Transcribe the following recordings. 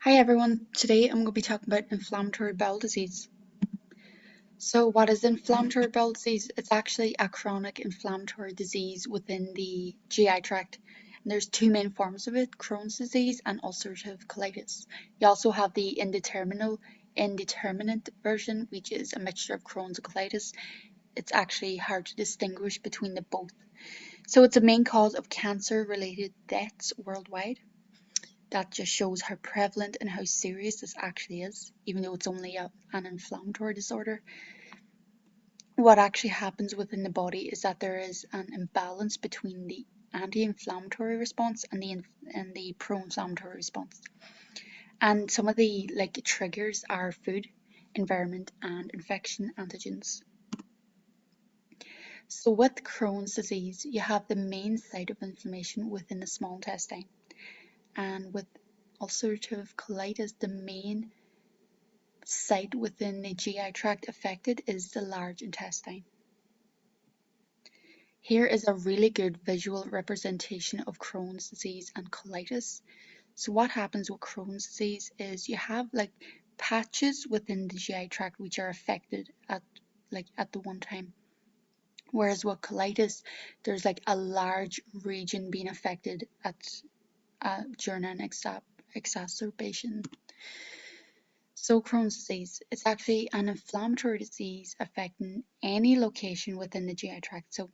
Hi everyone, today I'm going to be talking about inflammatory bowel disease. So what is inflammatory bowel disease? It's actually a chronic inflammatory disease within the GI tract. And there's two main forms of it, Crohn's disease and ulcerative colitis. You also have the indeterminate version, which is a mixture of Crohn's and colitis. It's actually hard to distinguish between the both. So it's a main cause of cancer-related deaths worldwide. That just shows how prevalent and how serious this actually is, even though it's only an inflammatory disorder. What actually happens within the body is that there is an imbalance between the anti-inflammatory response and the pro-inflammatory response. And some of the triggers are food, environment, and infection antigens. So with Crohn's disease, you have the main site of inflammation within the small intestine, and with ulcerative colitis, the main site within the GI tract affected is the large intestine. Here is a really good visual representation of Crohn's disease and colitis. So what happens with Crohn's disease is you have patches within the GI tract which are affected at the one time. Whereas with colitis, there's a large region being affected during an exacerbation. So Crohn's disease, it's actually an inflammatory disease affecting any location within the GI tract. So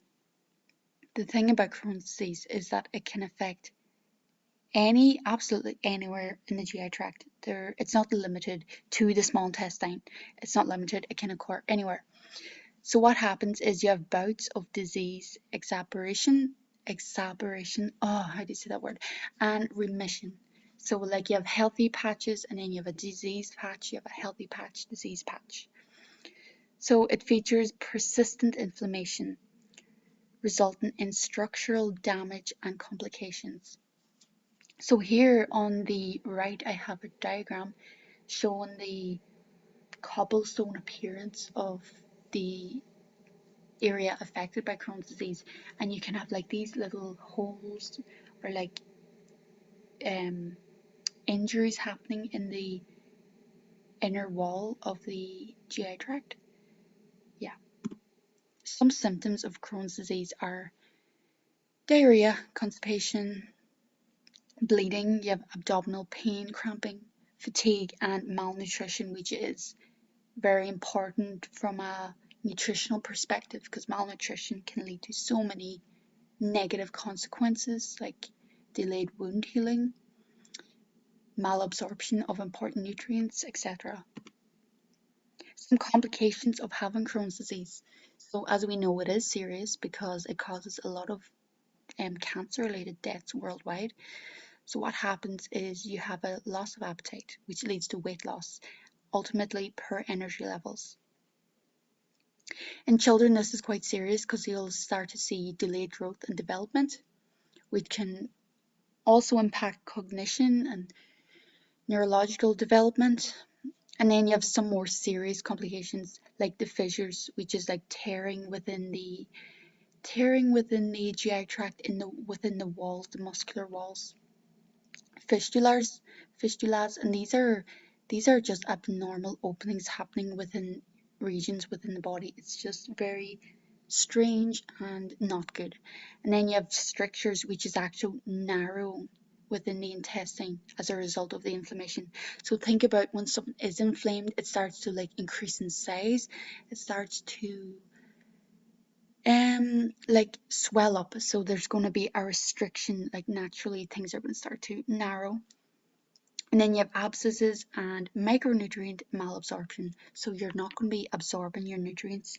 the thing about Crohn's disease is that it can affect absolutely anywhere in the GI tract. It's not limited to the small intestine. It's not limited, it can occur anywhere. So what happens is you have bouts of disease exacerbation, how do you say that word? And remission. So you have healthy patches and then you have a diseased patch, you have a healthy patch, disease patch. So it features persistent inflammation, resulting in structural damage and complications. So here on the right, I have a diagram showing the cobblestone appearance of the area affected by Crohn's disease, and you can have these little holes or injuries happening in the inner wall of the GI tract. Yeah. Some symptoms of Crohn's disease are diarrhea, constipation, bleeding, you have abdominal pain, cramping, fatigue, and malnutrition, which is very important from a nutritional perspective because malnutrition can lead to so many negative consequences like delayed wound healing, malabsorption of important nutrients, etc. Some complications of having Crohn's disease. So as we know, it is serious because it causes a lot of cancer-related deaths worldwide. So what happens is you have a loss of appetite, which leads to weight loss, ultimately poor energy levels. In children, this is quite serious because you'll start to see delayed growth and development, which can also impact cognition and neurological development. And then you have some more serious complications like the fissures, which is tearing within the GI tract within the walls, the muscular walls. Fistulas, and these are just abnormal openings happening within regions within the body. It's just very strange and not good. And then you have strictures, which is actually narrow within the intestine as a result of the inflammation. So think about when something is inflamed, it starts to increase in size. It starts to swell up. So there's going to be a restriction, naturally things are going to start to narrow. And then you have abscesses and micronutrient malabsorption. So you're not going to be absorbing your nutrients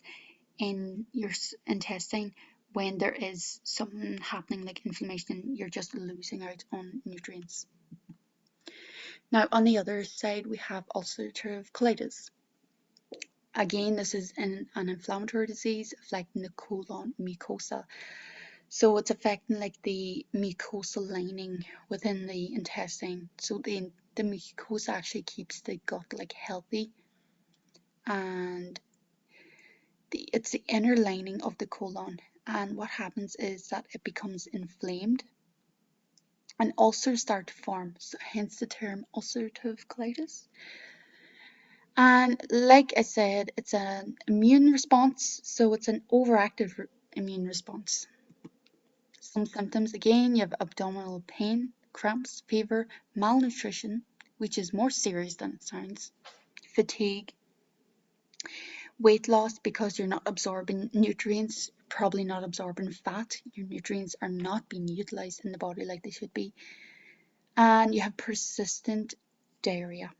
in your intestine when there is something happening like inflammation. You're just losing out on nutrients. Now on the other side, we have ulcerative colitis. Again, this is an inflammatory disease affecting the colon mucosa. So it's affecting the mucosal lining within the intestine. So the mucosa actually keeps the gut healthy, and it's the inner lining of the colon. And what happens is that it becomes inflamed, and ulcers start to form, so hence the term ulcerative colitis. And like I said, it's an immune response, so it's an overactive immune response. Some symptoms again, you have abdominal pain, cramps, fever, malnutrition, which is more serious than it sounds, fatigue, weight loss because you're not absorbing nutrients, probably not absorbing fat. Your nutrients are not being utilized in the body like they should be. And you have persistent diarrhea.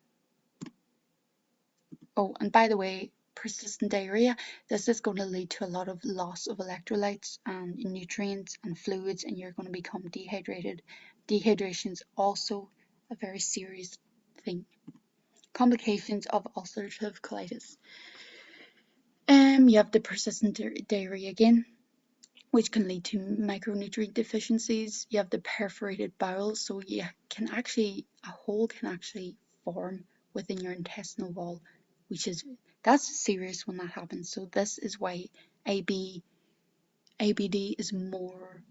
Oh, and by the way, persistent diarrhea, this is going to lead to a lot of loss of electrolytes and nutrients and fluids, and you're going to become dehydrated. Dehydration is also a very serious thing. Complications of ulcerative colitis. You have the persistent diarrhea again, which can lead to micronutrient deficiencies. You have the perforated bowel, so you can actually, a hole can actually form within your intestinal wall, that's serious when that happens. So this is why IBD is more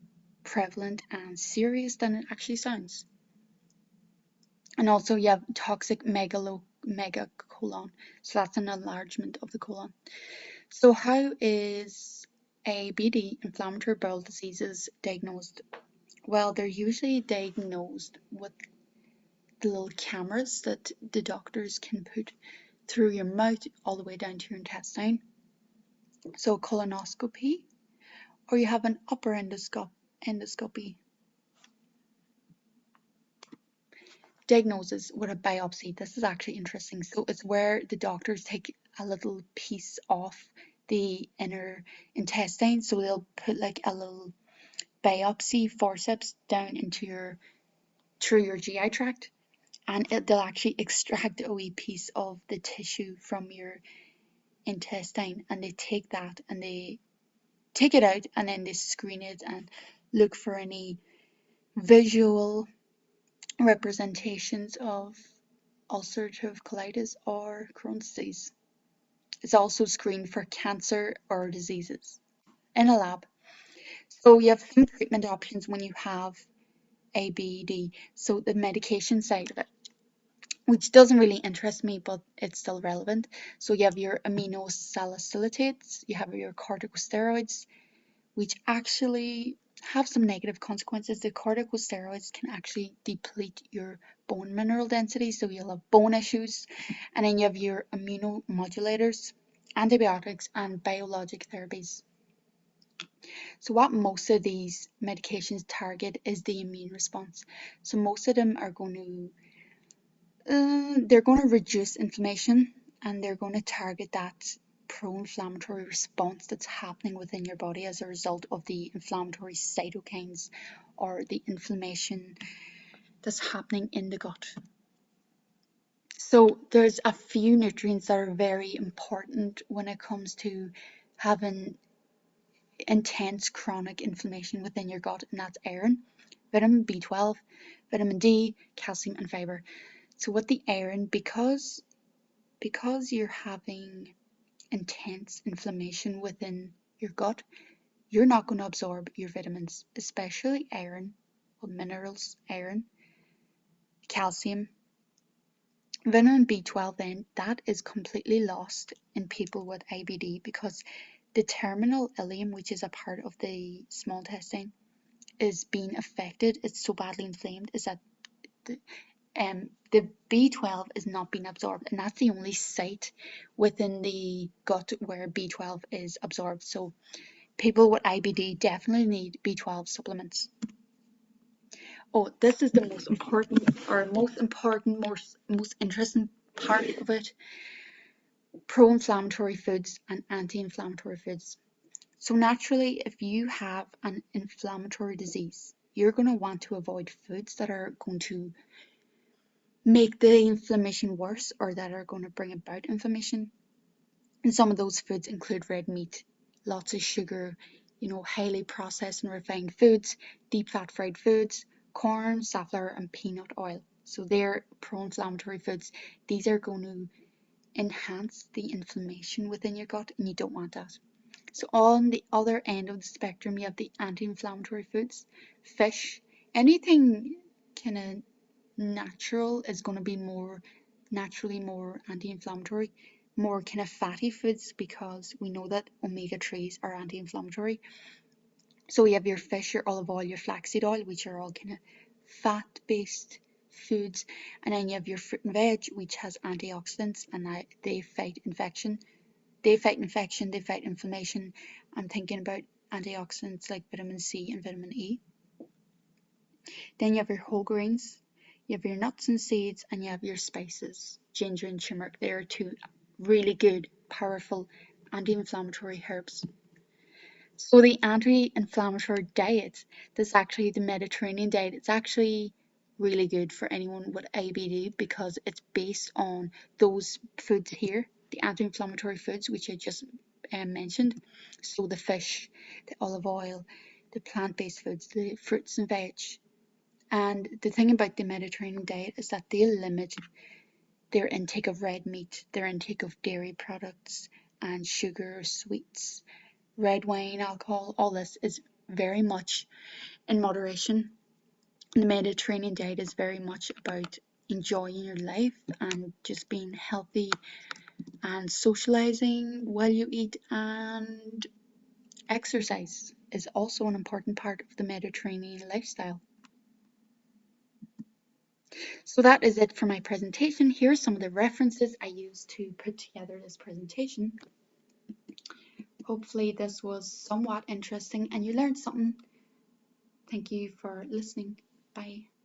prevalent and serious than it actually sounds. And also you have toxic megacolon, so that's an enlargement of the colon. So how is IBD, inflammatory bowel diseases, diagnosed? Well, they're usually diagnosed with the little cameras that the doctors can put through your mouth all the way down to your intestine. So colonoscopy, or you have an upper endoscopy. Diagnosis with a biopsy. This is actually interesting. So it's where the doctors take a little piece off the inner intestine. So they'll put like a little biopsy forceps down into through your GI tract, and they'll actually extract a wee piece of the tissue from your intestine, and they take that and they take it out, and then they screen it and look for any visual representations of ulcerative colitis or Crohn's disease. It's also screened for cancer or diseases in a lab. So you have some treatment options when you have IBD. So the medication side of it, which doesn't really interest me, but it's still relevant. So you have your aminosalicylates, you have your corticosteroids, which actually have some negative consequences. The corticosteroids can actually deplete your bone mineral density, so you'll have bone issues. And then you have your immunomodulators, antibiotics, and biologic therapies. So what most of these medications target is the immune response. So most of them are they're going to reduce inflammation, and they're going to target that pro-inflammatory response that's happening within your body as a result of the inflammatory cytokines or the inflammation that's happening in the gut. So there's a few nutrients that are very important when it comes to having intense chronic inflammation within your gut, and that's iron, vitamin B12, vitamin D, calcium, and fiber. So with the iron, because you're having intense inflammation within your gut, you're not going to absorb your vitamins, especially iron, well, minerals, iron, calcium. Vitamin B12 then, that is completely lost in people with IBD because the terminal ileum, which is a part of the small intestine, is being affected. It's so badly inflamed is that the B12 is not being absorbed, and that's the only site within the gut where B12 is absorbed. So people with IBD definitely need B12 supplements. Oh, this is the most important, most interesting part of it. Pro-inflammatory foods and anti-inflammatory foods. So naturally, if you have an inflammatory disease, you're going to want to avoid foods that are going to make the inflammation worse or that are going to bring about inflammation. And some of those foods include red meat, lots of sugar, highly processed and refined foods, deep fat fried foods, corn, safflower, and peanut oil. So they're pro-inflammatory foods. These are going to enhance the inflammation within your gut, and you don't want that. So on the other end of the spectrum, you have the anti-inflammatory foods, fish, anything kind of natural is going to be more naturally more anti-inflammatory, more kind of fatty foods, because we know that omega-3s are anti-inflammatory. So we have your fish, your olive oil, your flaxseed oil, which are all kind of fat-based foods, and then you have your fruit and veg, which has antioxidants, and they fight infection. They fight infection, they fight inflammation. I'm thinking about antioxidants like vitamin C and vitamin E. Then you have your whole grains, you have your nuts and seeds, and you have your spices. Ginger and turmeric, they are two really good, powerful anti-inflammatory herbs. So the anti-inflammatory diet, that's actually the Mediterranean diet. It's actually really good for anyone with IBD because it's based on those foods here, the anti-inflammatory foods which I just mentioned. So the fish, the olive oil, the plant-based foods, the fruits and veg. And the thing about the Mediterranean diet is that they limit their intake of red meat, their intake of dairy products and sugar, sweets, red wine, alcohol. All this is very much in moderation. The Mediterranean diet is very much about enjoying your life and just being healthy and socializing while you eat, and exercise is also an important part of the Mediterranean lifestyle. So that is it for my presentation. Here are some of the references I used to put together this presentation. Hopefully this was somewhat interesting and you learned something. Thank you for listening. Bye.